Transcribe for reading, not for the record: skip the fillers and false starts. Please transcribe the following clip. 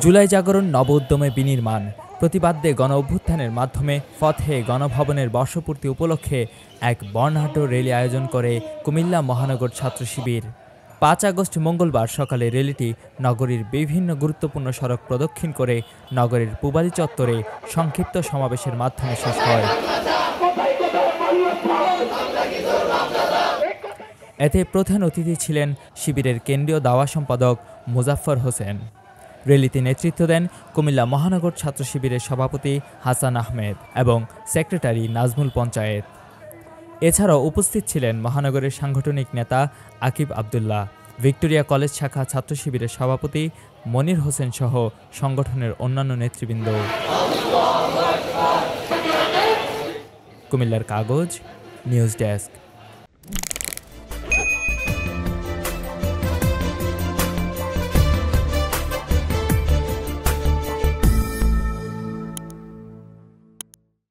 জুলাই জাগরণ নব উদ্যমে বিনির্মাণ প্রতিবাদে গণ অভ্যুত্থানের মাধ্যমে ফথে গণভবনের বর্ষপূর্তি উপলক্ষে এক বর্ণাঢ্য র্যালি আয়োজন করে কুমিল্লা মহানগর ছাত্র শিবির। ৫ আগস্ট মঙ্গলবার সকালে র্যালিটি নগরীর বিভিন্ন গুরুত্বপূর্ণ সড়ক প্রদক্ষিণ করে নগরীর পূবালী চত্বরে সংক্ষিপ্ত সমাবেশের মাধ্যমে শেষ হয়। এতে প্রধান অতিথি ছিলেন শিবিরের কেন্দ্রীয় দাওয়া সম্পাদক মোজাফফর হোসেন। র্যালিতে নেতৃত্ব দেন কুমিল্লা মহানগর ছাত্র শিবিরের সভাপতি হাসান আহমেদ এবং সেক্রেটারি নাজমুল পঞ্চায়েত। এছাড়াও উপস্থিত ছিলেন মহানগরের সাংগঠনিক নেতা আকিব আবদুল্লাহ, ভিক্টোরিয়া কলেজ শাখা ছাত্র শিবিরের সভাপতি মনির হোসেন সহ সংগঠনের অন্যান্য নেতৃবৃন্দ। কুমিল্লার কাগজ, নিউজ ডেস্ক।